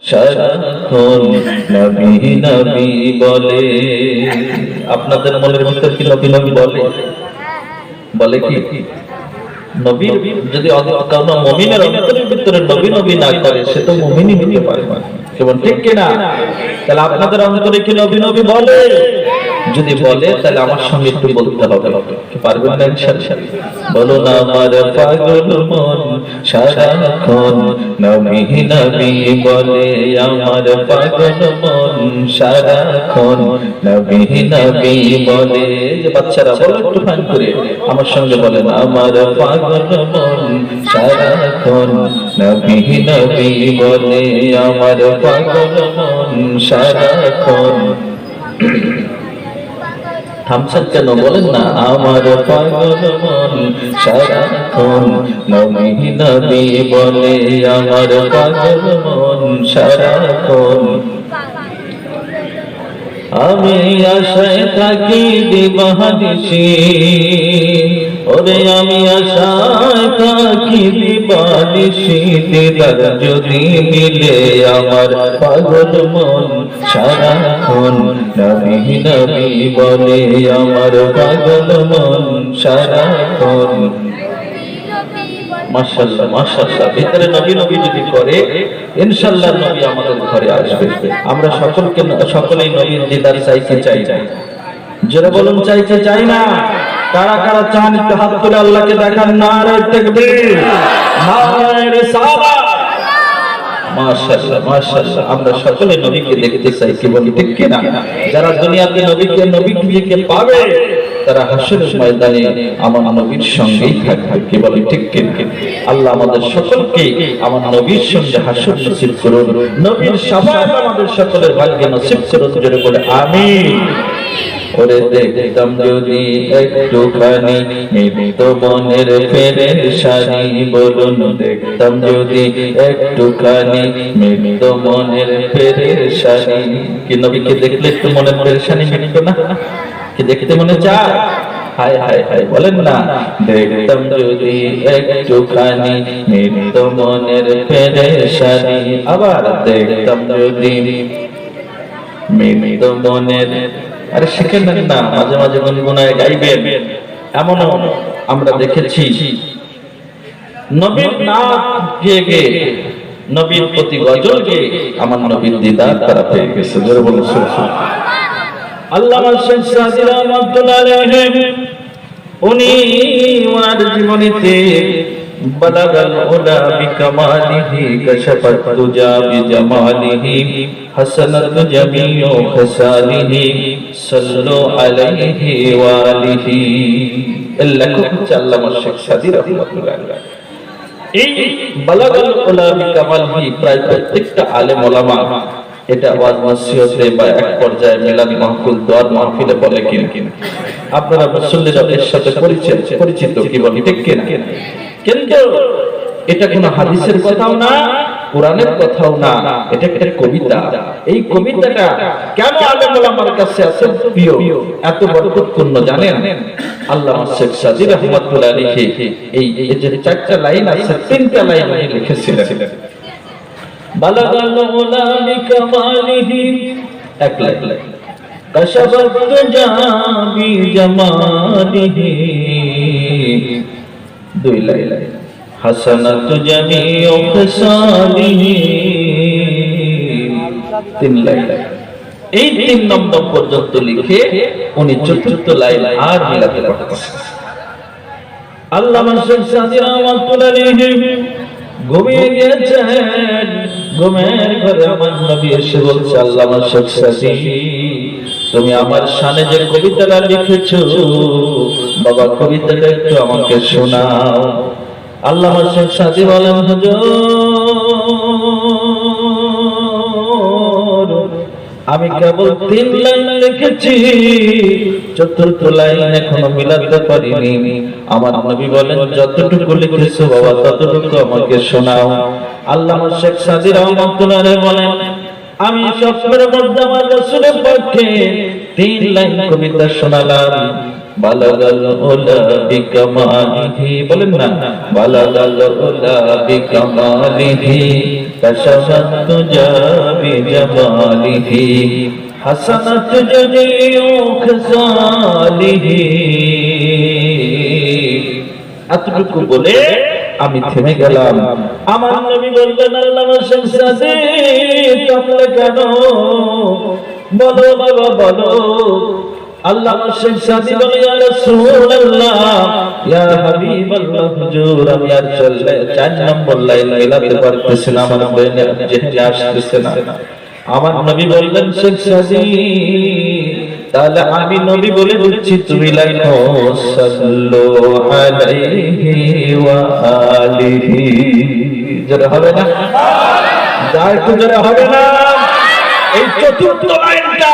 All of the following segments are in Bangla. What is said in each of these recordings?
সারাক্ষণ নবী নবী বলে। আপনাদের মনের ভিতর কি নবী নবী বলে? বলে কি? নবী যদি কোনো মুমিনের অন্তরের ভিতরে নবী নবী না করে, সে তো মুমিনই হতে পারে না। কেমন ঠিক কিনা? তাহলে আপনাদের অন্তরে কি নবী নবী বলে? যদি বলে তাহলে আমার সঙ্গে একটু বলতে হবে, পারবেন না ইনশাআল্লাহ? বলো না আমার পাগল মন সারাক্ষণ নবী নবী বলে, আমার পাগল মন সারাক্ষণ নবী নবী বলে। যে বাচ্চারা বলো একটু ফান করে আমার সঙ্গে বলেন, আমার পাগল মন সারাক্ষণ নবী নবী বলে, আমার পাগল মন সারাক্ষণ। থামছেন কেন? বলেন না, আমার পাগল মন সারাক্ষণ নবী নবী বলে, আমার পাগল মন সারাক্ষণ। আমি আশায় থাকি দিবানিশি, ওরে আমি আশায় থাকি দিবানিশি, দিদার যদি মিলে আমার পাগল মন সারাক্ষণ নবী নবী বলে, আমার পাগল মন সারাক্ষণ। মাশাআল্লাহ মাশাআল্লাহ, ভিতরে নবী নবী যদি করে ইনশাআল্লাহ নবী আমাদের ঘরে আসবে। আমরা সকলেই নবীর দিদার চাইতে চাই না? যারা বলুন চাইতে চাই না? কারা কারা চান একটু হাত তুলে আল্লাহকে দেখান। নারে তাকবীর, নারে রিসালাত। মাশাআল্লাহ মাশাআল্লাহ, আমরা সকলে নবীকে দেখতে চাই, কি বলি ঠিক কিনা? যারা দুনিয়াতে নবীকে পাবে তারা হাসরের ময়দানে আমার নবীর সঙ্গেই থাকবে, কি বলি ঠিক কিনা? আল্লাহ আমাদের সকলকে আমার নবীর সঙ্গে হাসর নসিব করুন, নবীর শাফাআত আমাদের সকলের ভাগ্যে নসিব করুন। জোরে বলে আমিন। ওরে দেখতাম যদি একটুখানি মৃত মনের পেরেশানি, বলুন দেখতাম যদি একটুখানি মৃত মনের পেরেশানি। কি নবীকে দেখলে একটু মনের পেরেশানি মিটতো না? কি দেখতে মনে চায়? হায় হায় হায়, বলেন না, দেখতাম যদি একটুখানি মৃত মনের পেরেশানি। আবার দেখতাম যদি মৃত মনের, আরে শিখে নেন না, মাঝে মাঝে গুনগুনায় গাইবেন। এমনও আমরা দেখেছি নবীর নাম গেয়ে গেয়ে, নবীর প্রতি গজল গেয়ে আমার নবীর দিদার তারা পেয়ে গেছে। জোরে বলুন সুবহানাল্লাহ। আল্লামা শেখ সাদী রাহমাতুল্লাহ আলাইহি উনি ওনার জীবনীতে বালাগাল উলা বিকামালিহি কাশাফাত তুজা বিজামালিহি হাসানাত জামিউ খাসালিহি সাল্লু আলাইহি ওয়া আলিহি। এই লেখক হচ্ছে আল্লামা শেখ সাদী রাহমাতুল্লাহ আলাইহি। এই বালাগাল উলা বিকামালিহি প্রায় প্রত্যেকটা আলেম ওলামা এটা ওয়াজ নসিহতে বা এক পর্যায়ে মিলাদ মাহফিল দোয়ার মাহফিলে বলে কিনা? আপনারা মুসল্লিরা এর সাথে পরিচিত, কি বলি ঠিক কিনা? কিন্তু এটা কোনো হাদিসের কথাও না, কোরআনের কথাও না, এটা একটা কবিতা। এই কবিতাটা কেন আলেম ওলামার কাছে এত প্রিয়, এত বরকতপূর্ণ জানেন? আল্লামা শেখ সাদী রাহমাতুল্লাহ আলাইহি এই যে চারটা লাইন আছে, তিনটা লাইন উনি লিখেছিলেন। বালাগাল উলা বিকামালিহি, এক লাইন, কাশাফাত তুজা বিজামালিহি, দুই লাইন, হাসানাত জামিউ খাসালিহি, তিন লাইন। এই 3 নম্বর পর্যন্ত লিখে উনি চতুর্থ লাইন আর মিলাতে পারতেন। আল্লামা শেখ সাদী রাহমাতুল্লাহ আলাইহি ঘুমিয়ে গেছেন, ঘুমের ঘরে আমার নবী এসে বলছে, আল্লামা শেখ সাদী তুমি আমার শানে যে কবিতাটা লিখেছো বাবা, কবিতাটা একটু আমাকে শোনাও। আল্লামা শেখ সাদী বলেন, হুজুর আমি কেবল 3 লাইন লিখেছি, চতুর্থ লাইন এখনো মিলাতে পারিনি। আমার নবী বলেন, যতটুকু লিখেছো বাবা ততটুকু আমাকে শোনাও। আল্লামা শেখ সাদী রাহমাতুল্লাহ আলাইহি বলেন, আমি স্বপ্নের মধ্যে আমার রাসূলের পক্ষে 3 লাইন কবিতা শোনালাম। বালাগাল উলা বিকামালিহি, বলেন না, বালাগাল উলা বিকামালিহি كشفت تجا بجماله حسنت جميع خصاله এতটুকু বলে আমি থেমে গেলাম। আমার নবী বললেন আল্লামা শেখ সাদী থামলে কেন? বলো বাবা বলো। আল্লামা শেখ সাদী বলে ইয়া রাসূলুল্লাহ ইয়া হাবিবাল্লাহ হুজুর আমি আর চললে 4 নম্বর লাইন মেলাতে পারতেছি না, আমার ব্রেনে যেতে আসতেছে না। আমার নবী বললেন শেখ সাদী তাহলে আমি নবী বলে দিচ্ছি তুমি লেখো সাল্লু আলাইহি ওয়া আলিহি। যারা হবে না যারা একটু যারা হবে না এই চতুর্থ লাইনটা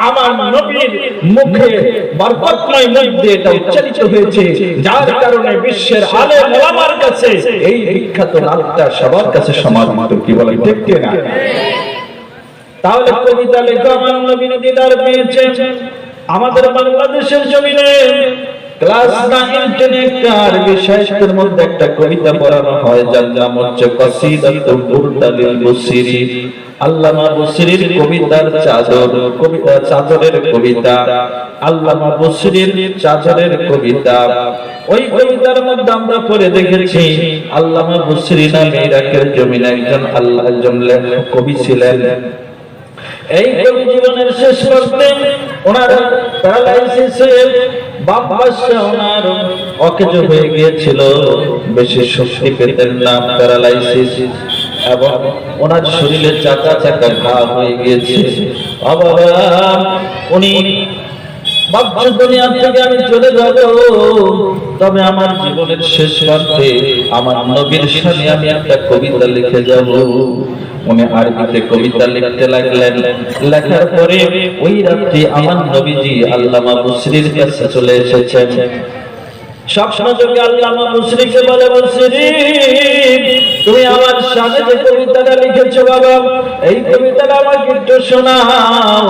আমার নবীর মুখে বরকতময় মুখ দিয়ে এটা উচ্চারিত হয়েছে, যার কারণে বিশ্বের আলেম ওলামার কাছে এই বিখ্যাত নামটা সবার কাছে সমাদৃত। কি বলে ঠিক কি না? তাহলে কবিতা লেখা আমার নবী দিদার পেয়েছেন। আমাদের বাংলাদেশের জমিনে ক্লাস 9 10 একটা আরবি সাহিত্যের মধ্যে একটা কবিতা পড়ানো হয় যার নাম হচ্ছে কসিদাতুল বুরদালিল বুসিরি। আল্লামা বুসিরির কবিতার চাদর, কবিতা চাদরের কবিতা, আল্লামা বুসিরির চাদরের কবিতা। ওই কবিতার মধ্যে আমরা পড়ে দেখেছি আল্লামা বুসিরি নামে ইরাকের জমিনে একজন কবি ছিলেন। এই কবি জীবনের শেষ করতে ওনার প্যারালাইসিসের বাম পাশে ওনার অকেজো হয়ে গিয়েছিল, বেশি শক্তি পেতেন না, প্যারালাইসিস, এবং ওনার শরীরে চাকা চাকা ঘা হয়ে গিয়েছে। বাবা উনি ভাবছেন দুনিয়া থেকে আমি চলে যাব, তবে আমার জীবনের শেষ প্রান্তে আমার নবীর শানে আমি একটা কবিতা লিখে যাব। উনি আরবিতে কবিতা লিখতে লাগলেন। লেখার পরে ওই রাত্রি আমার নবীজি আল্লামা বুসরির কাছে চলে এসেছেন। স্বপ্ন যোগে আল্লামা বুসরিকে বলে, বুসরি তুমি আমার শানে যে কবিতাটা লিখেছো বাবা, এই কবিতাটা আমাকে একটু শোনাও।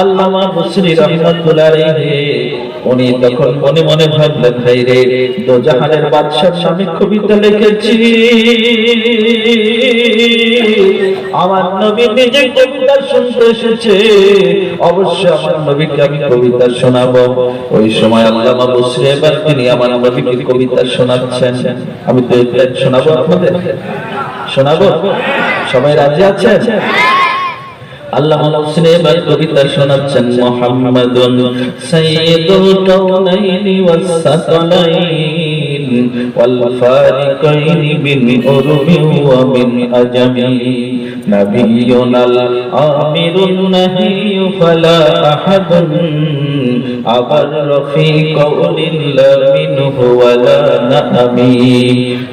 আল্লামা বুসরি রাহমাতুল্লাহ আলাইহি উনি তখন মনে মনে ভাবলেন, ভাই রে দোজাহানের বাদশার সামনে কবিতা লিখেছি, আমার নবী নিজে কবিতা শুনতে এসেছে, অবশ্যই আমার নবীকে আমি কবিতা শোনাবো। ওই সময় আল্লামা বুসরি এবার তিনি আমার নবীকে কবিতা শোনাচ্ছেন। আমি তো শোনাবো, আপনাদের শোনাবো, সবাই রাজি আছেন? আল্লামা বুসরি এবার কবিতা শোনাচ্ছেন। মুহাম্মাদুন সাইয়্যিদুল কাউনাইনি ওয়াস সাকালাইন ওয়াল ফারিকাইনি মিন উরবি ওয়া মিন আজামি নাবিয়ুনাল আমিরুন নাহিয়্যু ফালা আহাদুন আবার ফি কওলিল্লা মিনহু ওয়ালা নামি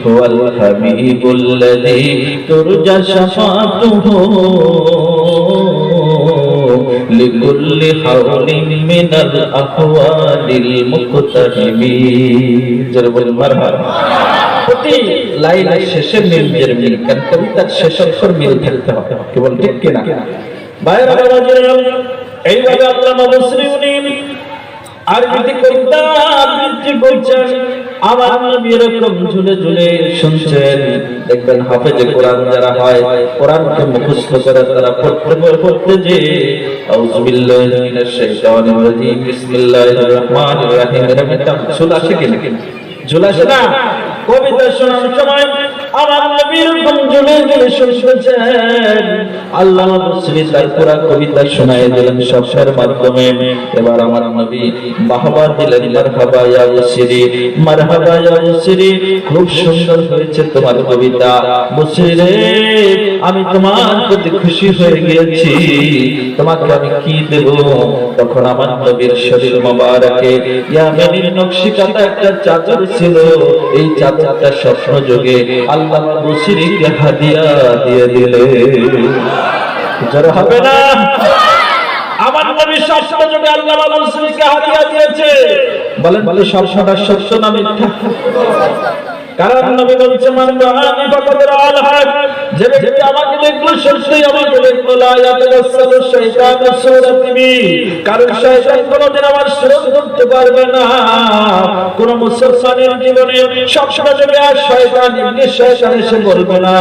হুয়াল হাবিবুল্লাযী তুরজা শাফাতুহু লিকুল্লি হাওলিন মিনাল আহওয়ালিল মুকতাহিমি। যারা বলেন মারহাবা। প্রতি লাইনের শেষে মিলের মিল, কারণ কবিতার শেষ অক্ষর মিল থাকতে হবে। কি বল ঠিক কিনা? বাইরে বাবাজিরা এইভাবে আল্লামা বুসরি উনি আরবিতে কবিতা আবৃত্তি করছেন। আমার নবী এরকম ঝুলে ঝুলে শুনছেন। দেখবেন হাফেজে কোরআন যারা হয়, কোরআনকে মুখস্থ করে তারা পড়তে যে আউযু বিল্লাহি মিনাশ শাইতানির রাজীম বিসমিল্লাহির রহমানির রহিম এরকম একটা ঝুল আসে কিনা? ঝুল আসে না? কবিতা শোনার সময় আমার নবী এরকম ঝুলে ঝুলে শুনছেন। আল্লামা বুসরি তার পুরা কবিতা শোনায় দিলেন শব্দের মাধ্যমে। এবার আমার নবী বাহবা দিলেন, মারহাবা ইয়া বুসরি, মারহাবা ইয়া বুসরি, খুব সুন্দর হয়েছে তোমার কবিতা। বুসরি রে আমি তোমার প্রতি খুশি হয়ে গিয়েছি, তোমাকে আমি কি দেব? তখন আমার নবীর শরীর মোবারকে ইয়ামেনের নকশিকাতা একটা চাদর ছিল। এই চাদরটা স্বপ্ন যোগে আল্লামা বুসরিকে হাদিয়া দিয়ে দিলে। যারা হবে না আমার নবী স্বপ্ন যোগে আল্লামা বুসরিকে হাদিয়া দিয়েছে। বলেন বলে স্বপ্নটা সত্য না মিথ্যা? কারণ নবী বলছে মান রাআনি ফাকাদ রাআল হক, যে ব্যক্তি আমাকে দেখলো সত্যই আমাকে দেখলো। লা ইয়াতাসাল্লু শাইতানু সূরাতি, কারণ শয়তান কোনদিন আমার সুরত ধরতে পারবে না। কোন মুসলমানের জীবনে সবসময় যদি আর শয়তান ইবলিস শয়তান এসে বলবে না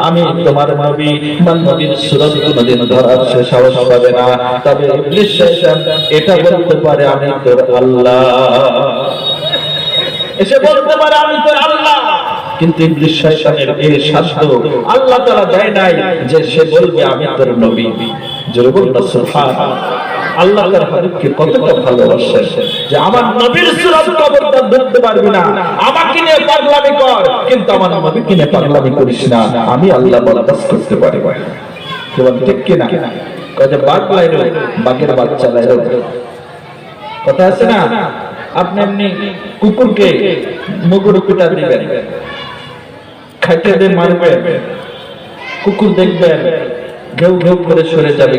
আমি তোমার নবী বা নবীর সুরত কোনদিন ধরার সে সাহস পাবে না। তবে ইবলিস শয়তান এটা বলতে পারে আমি তোর আল্লাহ, এসে বলতে পারে আমি তোর আল্লাহ, কিন্তু ইবলিস শয়তানের এই সাধ্য আল্লাহ তাআলা দেয় নাই যে সে বলবে আমি তোর নবী। জোরে বলুন সুবহানাল্লাহ। আল্লাহ তার হাবিবকে কতটা ভালোবাসেন যে আমার নবীর সুরত খবরদার ধরতে পারবি না, আমাকে নিয়ে পাগলামি কর কিন্তু আমার নবীকে নিয়ে পাগলামি করিস না, আমি আল্লাহ বরদাস্ত করতে পারি। কেবল ঠিক কিনা? কয়ে বাঘ লাইলো, বাঘের বাচ্চা লাইলো, কথা আছে না? আপনি এমনি কুকুরকে মুগুর পিটা দিবেন, খাইতে দিয়ে মারবেন, কুকুর দেখবেন ঘেউ ঘেউ করে সরে যাবে।